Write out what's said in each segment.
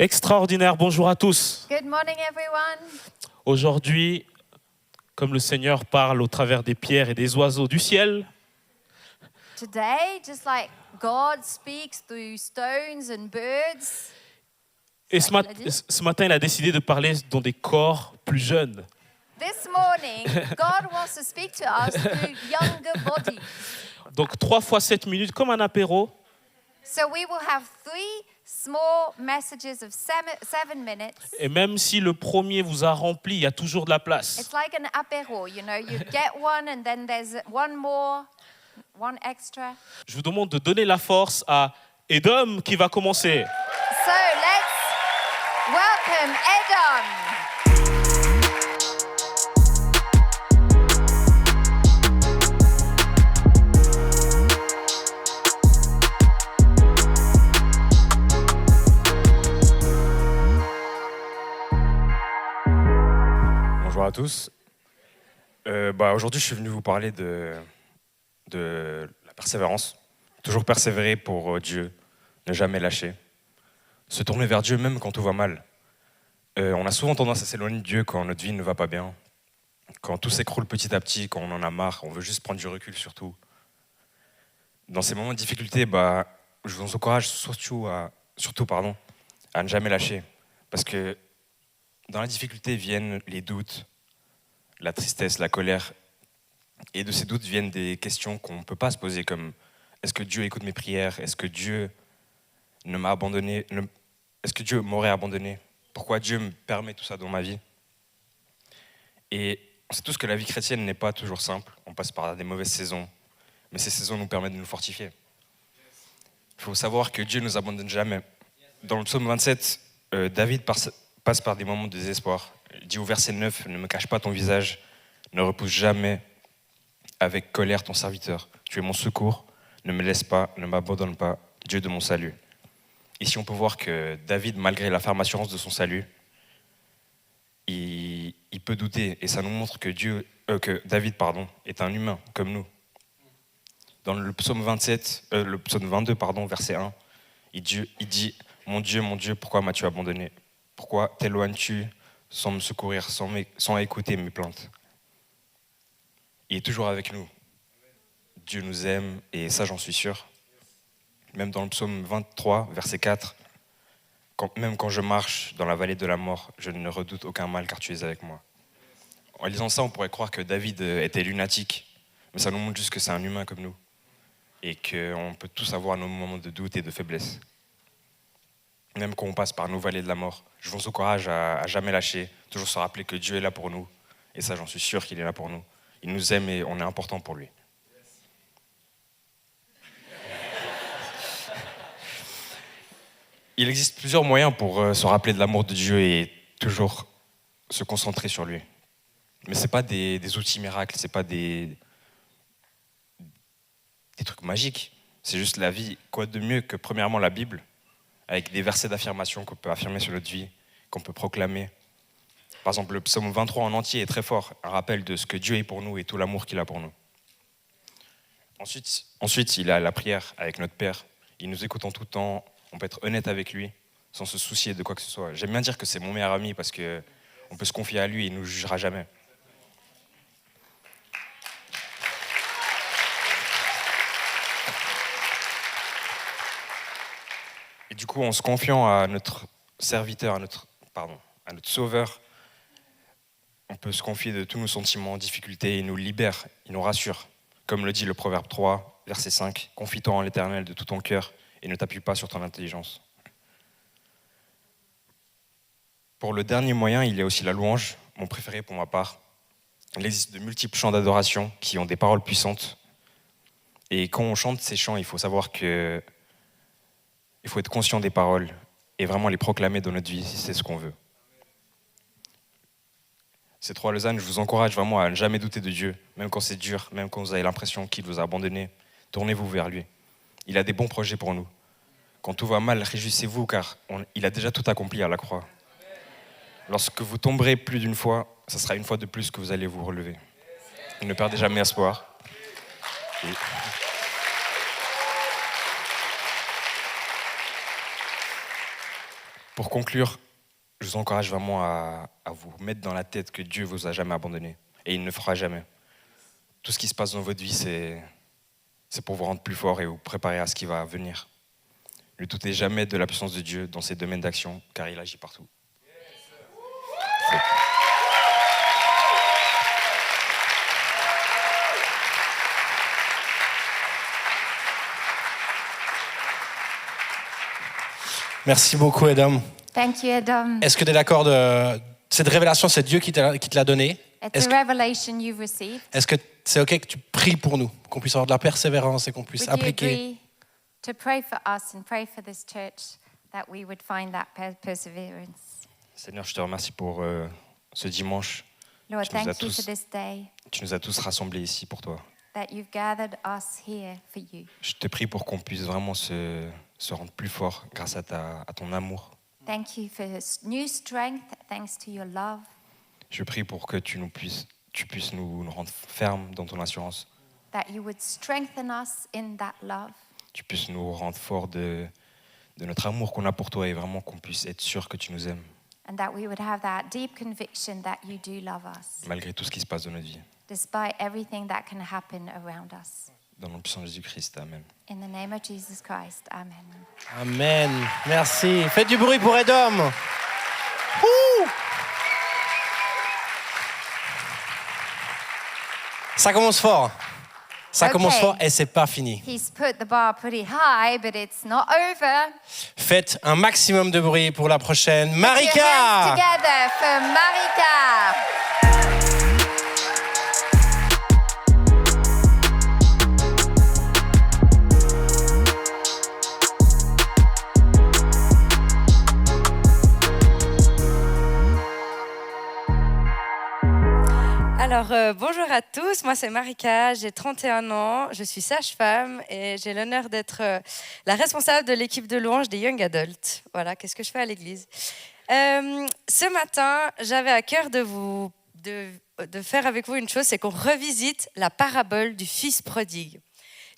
Extraordinaire, bonjour à tous. Good morning, everyone. Aujourd'hui, comme le Seigneur parle au travers des pierres et des oiseaux du ciel, Today, just like God speaks through stones and birds, et ça, il a dit. ce matin, il a décidé de parler dans des corps plus jeunes. This morning, God wants to speak to us through younger bodies. Donc 3 fois 7 minutes, comme un apéro. So we will have 3 small messages of 7 minutes. Et même si le premier vous a rempli, il y a toujours de la place. It's like an apéro, you know, you get one and then there's one more, one extra. Je vous demande de donner la force à Edom qui va commencer. So let's welcome Edom. Bonjour à tous. Aujourd'hui, je suis venu vous parler de la persévérance. Toujours persévérer pour Dieu, ne jamais lâcher. Se tourner vers Dieu même quand tout va mal. On a souvent tendance à s'éloigner de Dieu quand notre vie ne va pas bien. Quand tout s'écroule petit à petit, quand on en a marre, on veut juste prendre du recul surtout. Dans ces moments de difficulté, je vous encourage surtout à ne jamais lâcher. Parce que dans la difficulté viennent les doutes, la tristesse, la colère. Et de ces doutes viennent des questions qu'on ne peut pas se poser, comme est-ce que Dieu écoute mes prières? Est-ce que Dieu m'a abandonné? Est-ce que Dieu m'aurait abandonné? Pourquoi Dieu me permet tout ça dans ma vie? Et on sait tous que la vie chrétienne n'est pas toujours simple. On passe par des mauvaises saisons. Mais ces saisons nous permettent de nous fortifier. Il faut savoir que Dieu ne nous abandonne jamais. Dans le psaume 27, David passe par des moments de désespoir. Il dit au verset 9, « Ne me cache pas ton visage, ne repousse jamais avec colère ton serviteur. Tu es mon secours, ne me laisse pas, ne m'abandonne pas, Dieu de mon salut. » Ici, on peut voir que David, malgré la ferme assurance de son salut, il peut douter. Et ça nous montre que David est un humain, comme nous. Dans le psaume 22, verset 1, il dit « mon Dieu, pourquoi m'as-tu abandonné? Pourquoi t'éloignes-tu sans me secourir, sans écouter mes plaintes ?» Il est toujours avec nous. Dieu nous aime, et ça, j'en suis sûr. Même dans le psaume 23, verset 4, même quand je marche dans la vallée de la mort, je ne redoute aucun mal, car tu es avec moi. En lisant ça, on pourrait croire que David était lunatique, mais ça nous montre juste que c'est un humain comme nous, et qu'on peut tous avoir nos moments de doute et de faiblesse. Même quand on passe par nos vallées de la mort, je vous encourage à jamais lâcher, toujours se rappeler que Dieu est là pour nous, et ça, j'en suis sûr qu'il est là pour nous. Il nous aime et on est important pour lui. Il existe plusieurs moyens pour se rappeler de l'amour de Dieu et toujours se concentrer sur lui. Mais ce n'est pas des outils miracles, ce n'est pas des trucs magiques. C'est juste la vie. Quoi de mieux que premièrement la Bible, avec des versets d'affirmation qu'on peut affirmer sur notre vie, qu'on peut proclamer. Par exemple, le psaume 23 en entier est très fort, un rappel de ce que Dieu est pour nous et tout l'amour qu'il a pour nous. Ensuite, il a la prière avec notre Père. Il nous écoute en tout temps. On peut être honnête avec lui, sans se soucier de quoi que ce soit. J'aime bien dire que c'est mon meilleur ami parce qu'on peut se confier à lui et il ne nous jugera jamais. Et du coup, en se confiant à notre serviteur, à notre sauveur, on peut se confier de tous nos sentiments, difficultés, il nous libère, il nous rassure. Comme le dit le Proverbe 3, verset 5, « Confie-toi en l'Éternel de tout ton cœur et ne t'appuie pas sur ton intelligence. » Pour le dernier moyen, il y a aussi la louange, mon préféré pour ma part. Il existe de multiples chants d'adoration qui ont des paroles puissantes. Et quand on chante ces chants, il faut savoir qu'il faut être conscient des paroles et vraiment les proclamer dans notre vie si c'est ce qu'on veut. Ces 3 Lausanne, je vous encourage vraiment à ne jamais douter de Dieu, même quand c'est dur, même quand vous avez l'impression qu'il vous a abandonné. Tournez-vous vers lui. Il a des bons projets pour nous. Quand tout va mal, réjouissez-vous car il a déjà tout accompli à la croix. Lorsque vous tomberez plus d'une fois, ce sera une fois de plus que vous allez vous relever. Ne perdez jamais espoir. Pour conclure, je vous encourage vraiment à vous mettre dans la tête que Dieu ne vous a jamais abandonné et il ne le fera jamais. Tout ce qui se passe dans votre vie, c'est pour vous rendre plus fort et vous préparer à ce qui va venir. Ne doutez jamais de la puissance de Dieu dans ses domaines d'action, car il agit partout. Merci beaucoup, Edom. Thank you, Adam. Est-ce que tu es d'accord de cette révélation, c'est Dieu qui te l'a donnée? It's a revelation you've received. Est-ce que c'est OK que tu pries pour nous, qu'on puisse avoir de la persévérance et qu'on puisse Would you appliquer? agree to pray for us and pray for this church that we would find that perseverance? Seigneur, je te remercie pour ce dimanche. Lord, Tu nous as thank you for tous- this day Tu nous as tous rassemblés ici pour toi. that you've gathered us here for you. Je te prie pour qu'on puisse vraiment se rendre plus fort grâce à ton amour. Thank you for new strength, thanks to your love. Je prie pour que tu puisses nous rendre fermes dans ton assurance. That you would strengthen us in that love. Tu puisses nous rendre forts de notre amour qu'on a pour toi et vraiment qu'on puisse être sûr que tu nous aimes, And that we would have that deep conviction that you do love us, malgré tout ce qui se passe dans notre vie. despite everything that can happen around us. Dans le nom puissant de Jésus-Christ, Amen. In the name of Jesus Christ, amen. Amen. Merci. Faites du bruit pour Edom. Ouh. Ça commence fort. Ça Ok. commence fort et c'est pas fini. He's put the bar pretty high, but it's not over. Faites un maximum de bruit pour la prochaine Put your hands Marika. together for Marika. Alors, bonjour à tous, moi c'est Marika, j'ai 31 ans, je suis sage-femme et j'ai l'honneur d'être la responsable de l'équipe de louange des Young Adults. Voilà, qu'est-ce que je fais à l'église. Ce matin, j'avais à cœur de faire avec vous une chose, c'est qu'on revisite la parabole du fils prodigue.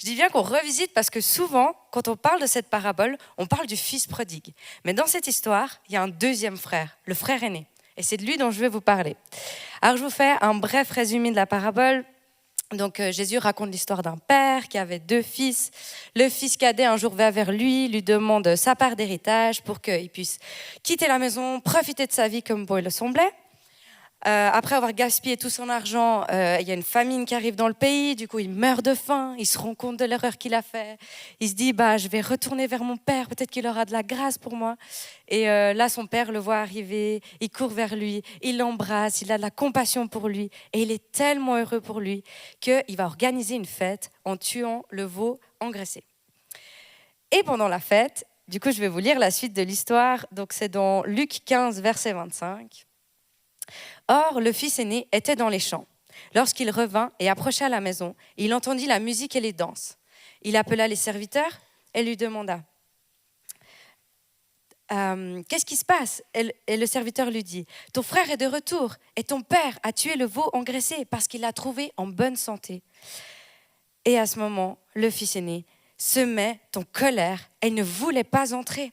Je dis bien qu'on revisite parce que souvent, quand on parle de cette parabole, on parle du fils prodigue. Mais dans cette histoire, il y a un deuxième frère, le frère aîné. Et c'est de lui dont je vais vous parler. Alors, je vous fais un bref résumé de la parabole. Donc, Jésus raconte l'histoire d'un père qui avait 2 fils. Le fils cadet, un jour, va vers lui demande sa part d'héritage pour qu'il puisse quitter la maison, profiter de sa vie comme bon il le semblait. Après avoir gaspillé tout son argent, il y a une famine qui arrive dans le pays. Du coup, il meurt de faim. Il se rend compte de l'erreur qu'il a faite. Il se dit, je vais retourner vers mon père. Peut-être qu'il aura de la grâce pour moi. Et là, son père le voit arriver. Il court vers lui. Il l'embrasse. Il a de la compassion pour lui. Et il est tellement heureux pour lui qu'il va organiser une fête en tuant le veau engraissé. Et pendant la fête, du coup, je vais vous lire la suite de l'histoire. Donc, c'est dans Luc 15, verset 25. Or, le fils aîné était dans les champs. Lorsqu'il revint et approcha la maison, il entendit la musique et les danses. Il appela les serviteurs et lui demanda « Qu'est-ce qui se passe ?» Et le serviteur lui dit « Ton frère est de retour et ton père a tué le veau engraissé parce qu'il l'a trouvé en bonne santé. » Et à ce moment, le fils aîné se met en colère et ne voulait pas entrer.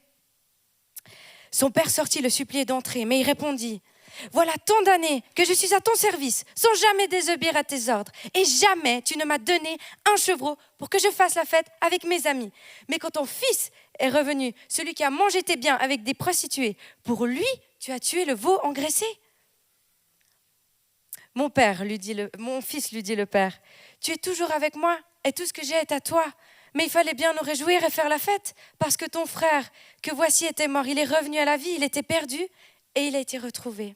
Son père sortit le supplier d'entrer, mais il répondit « Voilà tant d'années que je suis à ton service, sans jamais désobéir à tes ordres, et jamais tu ne m'as donné un chevreau pour que je fasse la fête avec mes amis. Mais quand ton fils est revenu, celui qui a mangé tes biens avec des prostituées, pour lui, tu as tué le veau engraissé. » Mon fils, lui dit le père, tu es toujours avec moi, et tout ce que j'ai est à toi. Mais il fallait bien nous réjouir et faire la fête, parce que ton frère, que voici était mort, il est revenu à la vie, il était perdu, et il a été retrouvé.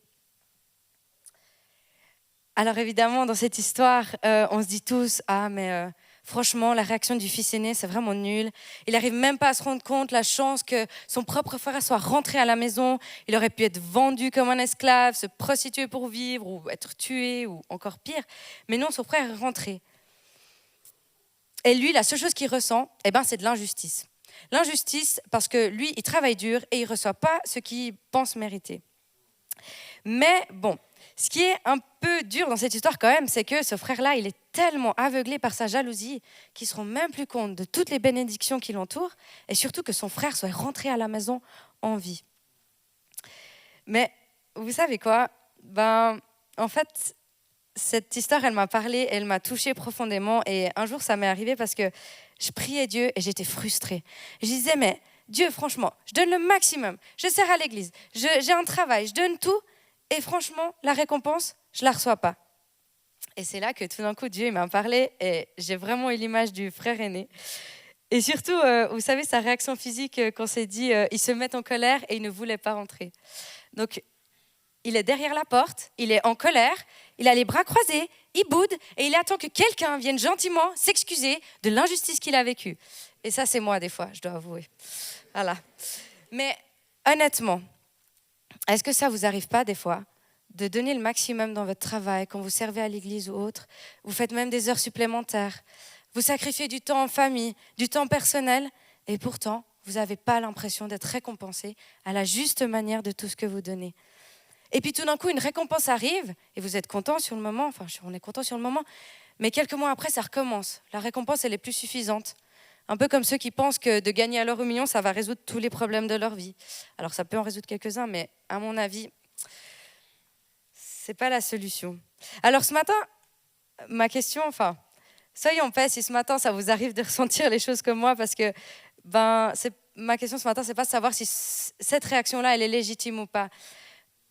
Alors évidemment, dans cette histoire, on se dit tous, franchement, la réaction du fils aîné, c'est vraiment nul. Il n'arrive même pas à se rendre compte la chance que son propre frère soit rentré à la maison. Il aurait pu être vendu comme un esclave, se prostituer pour vivre, ou être tué, ou encore pire. Mais non, son frère est rentré. Et lui, la seule chose qu'il ressent, c'est de l'injustice. L'injustice parce que lui, il travaille dur et il ne reçoit pas ce qu'il pense mériter. Mais bon, ce qui est un peu dur dans cette histoire quand même, c'est que ce frère-là, il est tellement aveuglé par sa jalousie qu'il ne se rend même plus compte de toutes les bénédictions qui l'entourent et surtout que son frère soit rentré à la maison en vie. Mais vous savez quoi? En fait, cette histoire, elle m'a parlé, elle m'a touchée profondément. Et un jour, ça m'est arrivé parce que je priais Dieu et j'étais frustrée. Je disais, mais Dieu, franchement, je donne le maximum. Je sers à l'église, j'ai un travail, je donne tout. Et franchement, la récompense, je ne la reçois pas. Et c'est là que tout d'un coup, Dieu il m'a parlé et j'ai vraiment eu l'image du frère aîné. Et surtout, vous savez, sa réaction physique quand c'est dit, il se met en colère et il ne voulait pas rentrer. Donc, il est derrière la porte, il est en colère, il a les bras croisés, il boude et il attend que quelqu'un vienne gentiment s'excuser de l'injustice qu'il a vécue. Et ça, c'est moi des fois, je dois avouer. Voilà. Mais honnêtement, est-ce que ça vous arrive pas des fois de donner le maximum dans votre travail, quand vous servez à l'église ou autre? Vous faites même des heures supplémentaires. Vous sacrifiez du temps en famille, du temps personnel, et pourtant, vous n'avez pas l'impression d'être récompensé à la juste manière de tout ce que vous donnez. Et puis tout d'un coup, une récompense arrive, et vous êtes content sur le moment, enfin, on est content sur le moment, mais quelques mois après, ça recommence. La récompense, elle est plus suffisante. Un peu comme ceux qui pensent que de gagner à l'euro million, ça va résoudre tous les problèmes de leur vie. Alors ça peut en résoudre quelques-uns, mais à mon avis, c'est pas la solution. Alors ce matin, ma question, soyez en paix si ce matin ça vous arrive de ressentir les choses comme moi, parce que ma question ce matin, c'est pas de savoir si cette réaction-là, elle est légitime ou pas.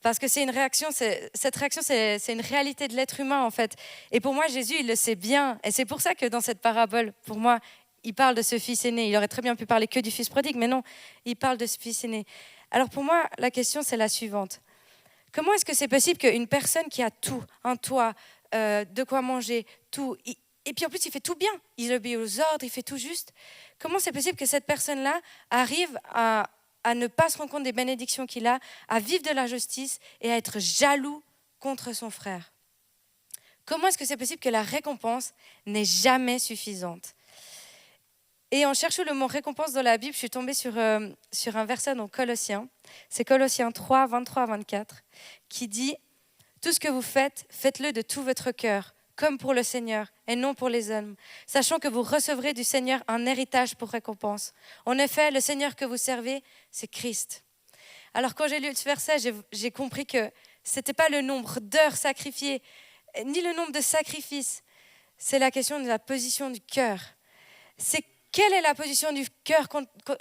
Parce que c'est une réaction, cette réaction, c'est une réalité de l'être humain en fait. Et pour moi, Jésus, il le sait bien. Et c'est pour ça que dans cette parabole, pour moi, il parle de ce fils aîné. Il aurait très bien pu parler que du fils prodigue, mais non, il parle de ce fils aîné. Alors pour moi, la question, c'est la suivante. Comment est-ce que c'est possible qu'une personne qui a tout, un toit, de quoi manger, tout, et puis en plus il fait tout bien, il obéit aux ordres, il fait tout juste, comment c'est possible que cette personne-là arrive à ne pas se rendre compte des bénédictions qu'il a, à vivre de la justice et à être jaloux contre son frère? Comment est-ce que c'est possible que la récompense n'est jamais suffisante? Et en cherchant le mot récompense dans la Bible, je suis tombée sur un verset dans Colossiens. C'est Colossiens 3, 23 à 24, qui dit « Tout ce que vous faites, faites-le de tout votre cœur, comme pour le Seigneur et non pour les hommes, sachant que vous recevrez du Seigneur un héritage pour récompense. En effet, le Seigneur que vous servez, c'est Christ. » Alors quand j'ai lu ce verset, j'ai compris que ce n'était pas le nombre d'heures sacrifiées, ni le nombre de sacrifices. C'est la question de la position du cœur. C'est quelle est la position du cœur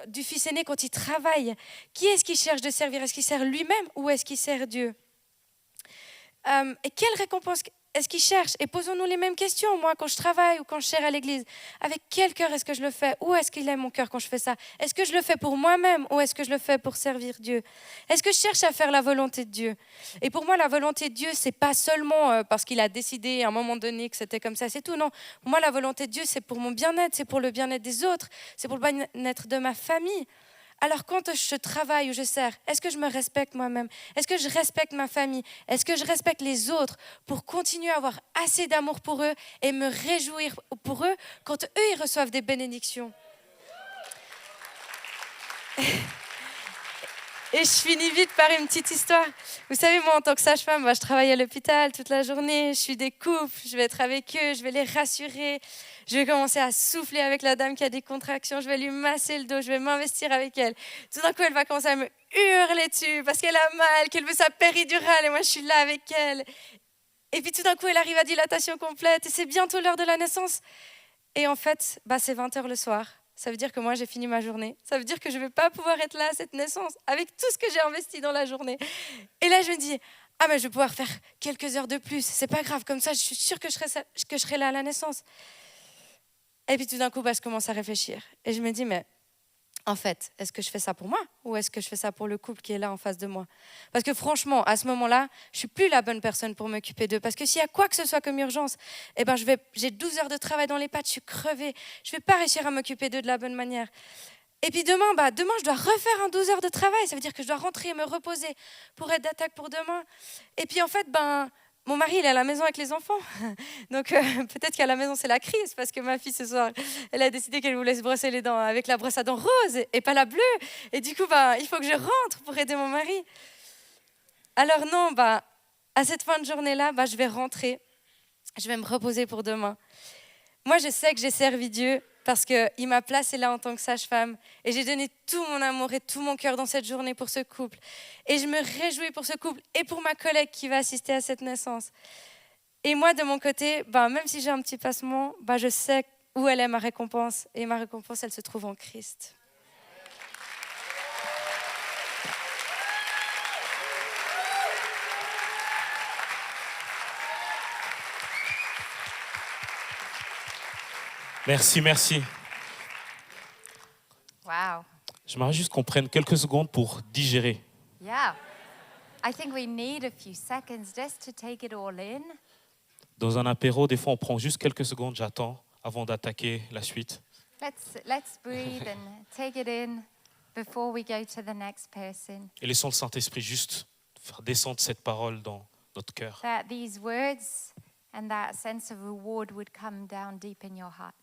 du fils aîné quand il travaille? Qui est-ce qui cherche de servir? Est-ce qu'il sert lui-même ou est-ce qu'il sert Dieu? Et quelle récompense est-ce qu'il cherche? Et posons-nous les mêmes questions, moi, quand je travaille ou quand je sers à l'église. Avec quel cœur est-ce que je le fais? Où est-ce qu'il est mon cœur quand je fais ça? Est-ce que je le fais pour moi-même ou est-ce que je le fais pour servir Dieu? Est-ce que je cherche à faire la volonté de Dieu? Et pour moi, la volonté de Dieu, c'est pas seulement parce qu'il a décidé à un moment donné que c'était comme ça, c'est tout. Non, pour moi, la volonté de Dieu, c'est pour mon bien-être, c'est pour le bien-être des autres, c'est pour le bien-être de ma famille. Alors quand je travaille ou je sers, est-ce que je me respecte moi-même? Est-ce que je respecte ma famille? Est-ce que je respecte les autres pour continuer à avoir assez d'amour pour eux et me réjouir pour eux quand eux, ils reçoivent des bénédictions? Et je finis vite par une petite histoire. Vous savez, moi, en tant que sage-femme, je travaille à l'hôpital toute la journée. Je suis des couples, je vais être avec eux, je vais les rassurer. Je vais commencer à souffler avec la dame qui a des contractions. Je vais lui masser le dos, je vais m'investir avec elle. Tout d'un coup, elle va commencer à me hurler dessus parce qu'elle a mal, qu'elle veut sa péridurale. Et moi, je suis là avec elle. Et puis tout d'un coup, elle arrive à dilatation complète. Et c'est bientôt l'heure de la naissance. Et en fait, c'est 20h le soir. Ça veut dire que moi, j'ai fini ma journée. Ça veut dire que je ne vais pas pouvoir être là à cette naissance avec tout ce que j'ai investi dans la journée. Et là, je me dis, mais je vais pouvoir faire quelques heures de plus. C'est pas grave, comme ça, je suis sûre que je serai là à la naissance. Et puis tout d'un coup, je commence à réfléchir. Et je me dis, mais en fait, est-ce que je fais ça pour moi ou est-ce que je fais ça pour le couple qui est là en face de moi? Parce que franchement, à ce moment-là, je ne suis plus la bonne personne pour m'occuper d'eux. Parce que s'il y a quoi que ce soit comme urgence, j'ai 12 heures de travail dans les pattes, je suis crevée. Je ne vais pas réussir à m'occuper d'eux de la bonne manière. Et puis demain, je dois refaire un 12 heures de travail. Ça veut dire que je dois rentrer et me reposer pour être d'attaque pour demain. Et puis en fait, mon mari, il est à la maison avec les enfants. Donc, peut-être qu'à la maison, c'est la crise parce que ma fille, ce soir, elle a décidé qu'elle voulait se brosser les dents avec la brosse à dents rose et pas la bleue. Et du coup, il faut que je rentre pour aider mon mari. Alors non, à cette fin de journée-là, je vais rentrer. Je vais me reposer pour demain. Moi, je sais que j'ai servi Dieu parce qu'il m'a placée là en tant que sage-femme. Et j'ai donné tout mon amour et tout mon cœur dans cette journée pour ce couple. Et je me réjouis pour ce couple et pour ma collègue qui va assister à cette naissance. Et moi, de mon côté, même si j'ai un petit passement, je sais où elle est ma récompense. Et ma récompense, elle se trouve en Christ. Merci, merci. Wow. J'aimerais juste qu'on prenne quelques secondes pour digérer. Yeah. I think we need a few seconds just to take it all in. Dans un apéro, des fois, on prend juste quelques secondes, j'attends, avant d'attaquer la suite. Let's breathe and take it in before we go to the next person. Et laissons le Saint-Esprit juste faire descendre cette parole dans notre cœur. That these words and that sense of reward would come down deep in your heart.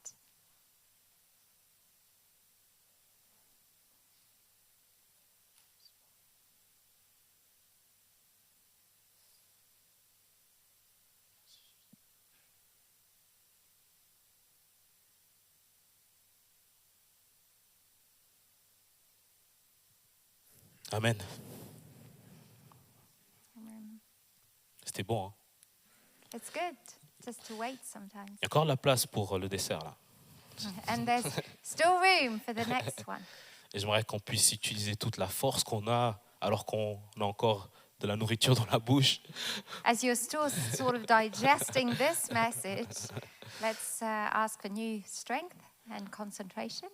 Amen. C'était bon, hein? It's good just to wait sometimes. Il y a encore la place pour le dessert, là. And there's still room for the next one. Et j'aimerais qu'on puisse utiliser toute la force qu'on a alors qu'on a encore de la nourriture dans la bouche. As you're still sort of digesting this message, let's ask for new strength and concentration.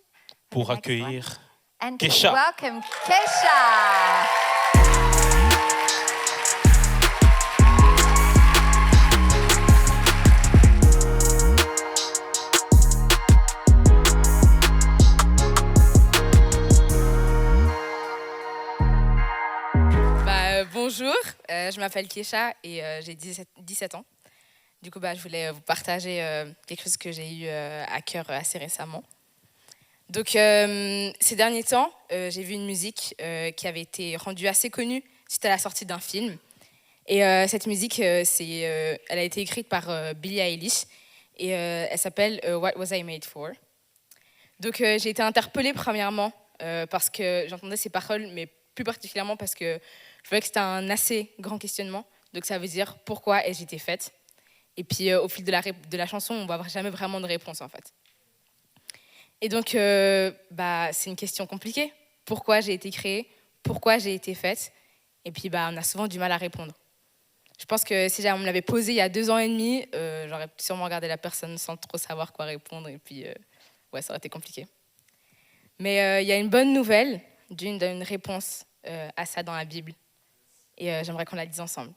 Pour for the next one. accueillir And Kesha. welcome Kesha. Bonjour, je m'appelle Kesha et j'ai 17 ans. Du coup, je voulais vous partager quelque chose que j'ai eu à cœur assez récemment. Donc, ces derniers temps, j'ai vu une musique qui avait été rendue assez connue suite à la sortie d'un film. Et cette musique, elle a été écrite par Billie Eilish et elle s'appelle What Was I Made For. Donc, j'ai été interpellée premièrement parce que j'entendais ces paroles, mais plus particulièrement parce que je voyais que c'était un assez grand questionnement. Donc ça veut dire pourquoi ai-je été faite. Et puis au fil de la chanson, on ne voit jamais vraiment de réponse en fait. Et donc c'est une question compliquée. Pourquoi j'ai été créée? Pourquoi j'ai été faite? Et puis on a souvent du mal à répondre. Je pense que si on me l'avait posé il y a 2 ans et demi, j'aurais sûrement regardé la personne sans trop savoir quoi répondre. Et puis ça aurait été compliqué. Mais il y a une bonne nouvelle d'une réponse à ça dans la Bible. Et j'aimerais qu'on la lise ensemble.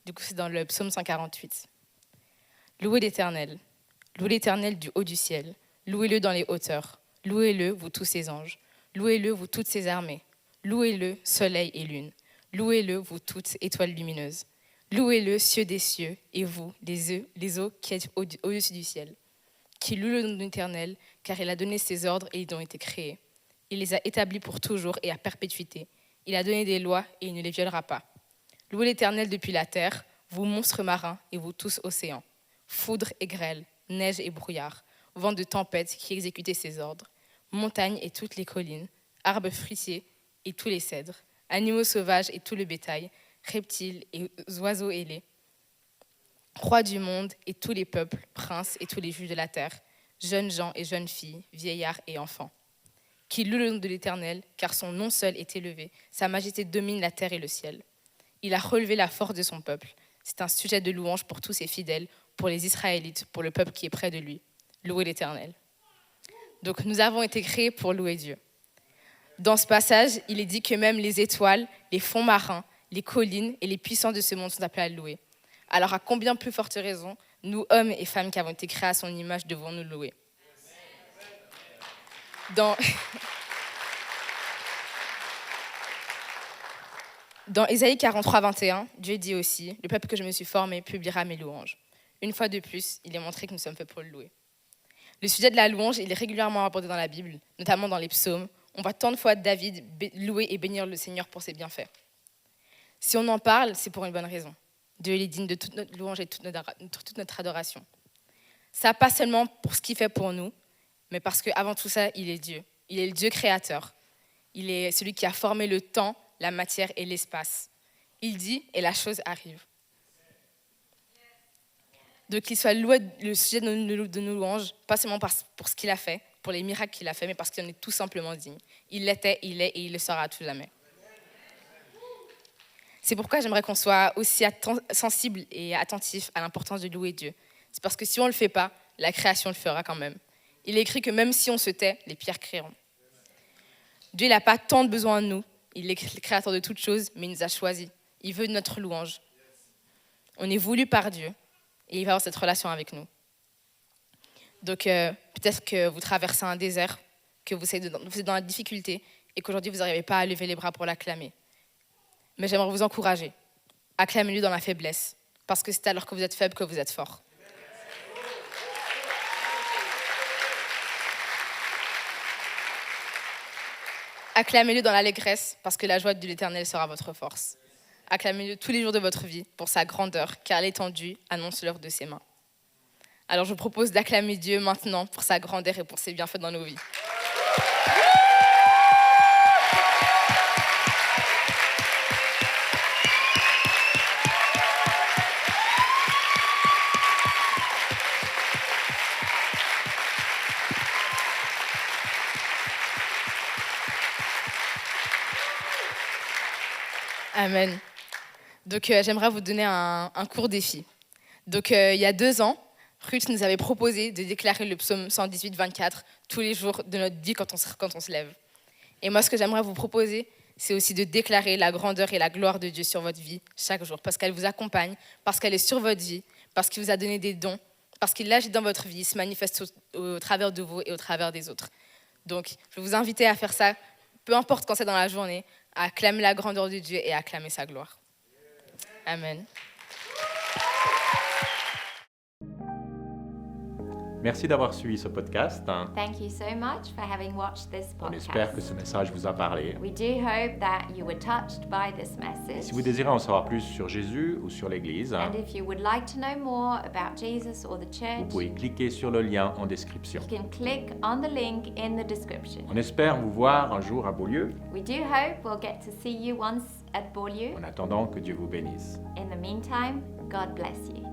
Du coup, c'est dans le psaume 148. Louez l'Éternel du haut du ciel. Louez-le dans les hauteurs. Louez-le, vous tous ses anges. Louez-le, vous toutes ses armées. Louez-le, soleil et lune. Louez-le, vous toutes étoiles lumineuses. Louez-le, cieux des cieux, et vous, les eaux qui êtes au-dessus du ciel. Qui loue le nom de l'Éternel, car il a donné ses ordres et ils ont été créés. Il les a établis pour toujours et à perpétuité. Il a donné des lois et il ne les violera pas. Louez l'Éternel depuis la terre, vous monstres marins et vous tous océans. Foudre et grêle, neige et brouillard, vent de tempête qui exécutait ses ordres. Montagnes et toutes les collines, arbres fruitiers et tous les cèdres, animaux sauvages et tout le bétail, reptiles et oiseaux ailés. Rois du monde et tous les peuples, princes et tous les juges de la terre, jeunes gens et jeunes filles, vieillards et enfants. Qui loue le nom de l'Éternel, car son nom seul est élevé. Sa majesté domine la terre et le ciel. Il a relevé la force de son peuple. C'est un sujet de louange pour tous ses fidèles, pour les Israélites, pour le peuple qui est près de lui. Louez l'Éternel. Donc nous avons été créés pour louer Dieu. Dans ce passage, il est dit que même les étoiles, les fonds marins, les collines et les puissants de ce monde sont appelés à le louer. Alors à combien plus forte raison, nous, hommes et femmes qui avons été créés à son image, devons nous louer. Dans Ésaïe 43, 21, Dieu dit aussi « Le peuple que je me suis formé publiera mes louanges ». Une fois de plus, il est montré que nous sommes faits pour le louer. Le sujet de la louange, il est régulièrement abordé dans la Bible, notamment dans les psaumes. On voit tant de fois David louer et bénir le Seigneur pour ses bienfaits. Si on en parle, c'est pour une bonne raison. Dieu est digne de toute notre louange et toute notre adoration. Ça, pas seulement pour ce qu'il fait pour nous, mais parce qu'avant tout ça, il est Dieu. Il est le Dieu créateur. Il est celui qui a formé le temps, la matière et l'espace. Il dit et la chose arrive. Donc qu'il soit loué le sujet de nos louanges, pas seulement pour ce qu'il a fait, pour les miracles qu'il a fait, mais parce qu'il en est tout simplement digne. Il l'était, il est et il le sera à tout jamais. C'est pourquoi j'aimerais qu'on soit aussi sensible et attentif à l'importance de louer Dieu. C'est parce que si on ne le fait pas, la création le fera quand même. Il est écrit que même si on se tait, les pierres crieront. Dieu, il n'a pas tant de besoin de nous. Il est le créateur de toutes choses, mais il nous a choisis. Il veut notre louange. On est voulu par Dieu et il va avoir cette relation avec nous. Donc peut-être que vous traversez un désert, que vous êtes dans la difficulté et qu'aujourd'hui vous n'arrivez pas à lever les bras pour l'acclamer. Mais j'aimerais vous encourager. Acclamez-lui dans la faiblesse, parce que c'est alors que vous êtes faible que vous êtes fort. Acclamez-le dans l'allégresse, parce que la joie de l'Éternel sera votre force. Acclamez-le tous les jours de votre vie pour sa grandeur, car l'étendue annonce l'œuvre de ses mains. Alors je vous propose d'acclamer Dieu maintenant pour sa grandeur et pour ses bienfaits dans nos vies. Amen. Donc j'aimerais vous donner un court défi. Donc il y a 2 ans, Ruth nous avait proposé de déclarer le psaume 118, 24 tous les jours de notre vie quand on se lève. Et moi, ce que j'aimerais vous proposer, c'est aussi de déclarer la grandeur et la gloire de Dieu sur votre vie chaque jour, parce qu'elle vous accompagne, parce qu'elle est sur votre vie, parce qu'il vous a donné des dons, parce qu'il agit dans votre vie, il se manifeste au travers de vous et au travers des autres. Donc, je vais vous inviter à faire ça, peu importe quand c'est dans la journée, à acclamer la grandeur de Dieu et à acclamer sa gloire. Amen. Merci d'avoir suivi ce podcast. Thank you so much for having watched this On espère que podcast. ce message vous a parlé. We do hope that you were touched by this Si message. vous désirez en savoir plus sur Jésus ou sur l'Église, And if you would like to know more about Jesus or the vous church, pouvez cliquer sur le lien en description. you can click on the link in the description. On espère vous voir un jour à Beaulieu. We do hope we'll get to see you once at Beaulieu. En attendant, que Dieu vous bénisse. In the meantime, God bless you.